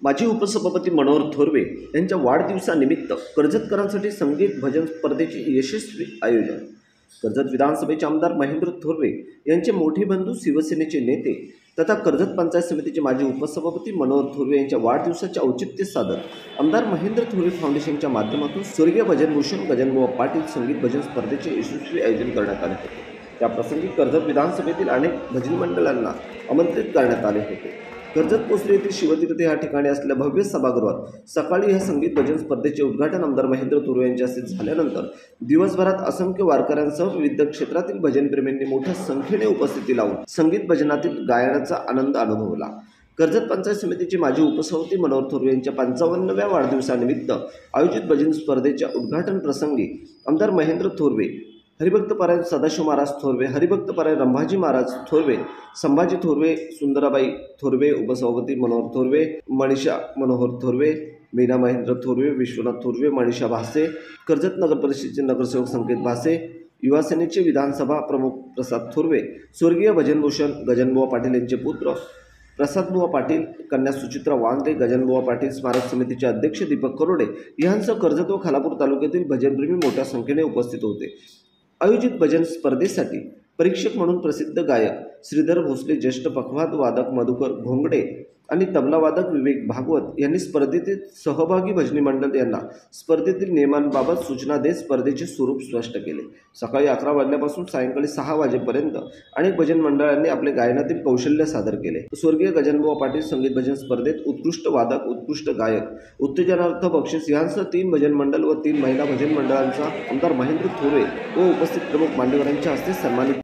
माजी उपसभापती मनोहर थोरवे यांच्या वाढदिवसानिमित्त कर्जतकरांसाठी संगीत भजन स्पर्धेचे यशस्वी आयोजन। कर्जत विधानसभेचे आमदार महेंद्र थोरवे यांचे मोठे बंधू शिवसेनेचे नेते तथा कर्जत पंचायत समितीचे माजी उपसभापती मनोहर थोरवे यांच्या वाढदिवसाचे औचित्य साधत आमदार महेंद्र थोरवे फाउंडेशनच्या माध्यमातून स्वर्गीय भजनभूषण गजाननबुवा पाटील संगीत भजन स्पर्धेचे यशस्वी आयोजन करण्यात आले होते। त्याप्रसंगी कर्जत विधानसभेतील अनेक भजनी मंडळांना आमंत्रित करण्यात आले होते। कर्जत पोसरी येथील शिवतीर्थ या ठिकाणी असलेल्या भव्य सभागृहात सकाळी या संगीत भजन स्पर्धेचे उद्घाटन आमदार महेंद्र थोरवे यांच्या हस्ते झाल्यानंतर दिवसभरात असंख्य वारकऱ्यांसह विविध क्षेत्रातील भजनप्रेमींनी मोठ्या संख्येने उपस्थिती लावून संगीत भजनातील गायनाचा आनंद अनुभवला। कर्जत पंचायत समितीचे माजी उपसभापती मनोहर थोरवे यांच्या 55व्या वाढदिवसानिमित्त आयोजित भजन स्पर्धेच्या उद्घाटन प्रसंगी आमदार महेंद्र थोरवे, हरिभक्तपरायण सदाशिव महाराज थोरवे, हरिभक्तपरायण रंभाजी महाराज थोरवे, संभाजी थोरवे, सुंदराबाई थोरवे, उपसभापती मनोहर थोरवे, मनीषा मनोहर थोरवे, मीना महेंद्र थोरवे, विश्वनाथ थोरवे, मनीषा भासे, कर्जत नगर परिषदेचे नगरसेवक संकेत भासे, युवा सेनेचे विधानसभा प्रमुख प्रसाद थोरवे, स्वर्गीय भजनभूषण गजाननबुवा पाटील यांचे पुत्र प्रसादबुवा पाटील, कन्या सुचित्रा वांद्रे, गजाननबुवा पाटील स्मारक समितीचे अध्यक्ष दीपक करोडे यांसह कर्जत व खालापूर तालुक्यातील भजनप्रेमी मोठ्या संख्येने उपस्थित होते। आयोजित भजन स्पर्धेसाठी परीक्षक म्हणून प्रसिद्ध गायक श्रीधर भोसले, ज्येष्ठ पखवाद वादक मधुकर घोंगडे आणि तबला वादक विवेक भागवत यांनी स्पर्धेतील सहभागी भजनी मंडळ यांना स्पर्धेतील नियमांबाबत सूचना देत स्पर्धेचे स्वरूप स्पष्ट केले। सकाळी 11 वाजल्यापासून सायंकाळी 6 वाजेपर्यंत अनेक भजन मंडळांनी आपले गायनातील कौशल्य सादर केले। स्वर्गीय गजाननबुवा पाटील संगीत भजन स्पर्धेत उत्कृष्ट वादक, उत्कृष्ट गायक, उत्तेजनार्थ बक्षीस यांसह 3 भजन मंडळ व 3 महिला भजन मंडळांचा आमदार महेंद्र थोरवे व उपस्थित प्रमुख मान्यवरांच्या हस्ते सन्मानित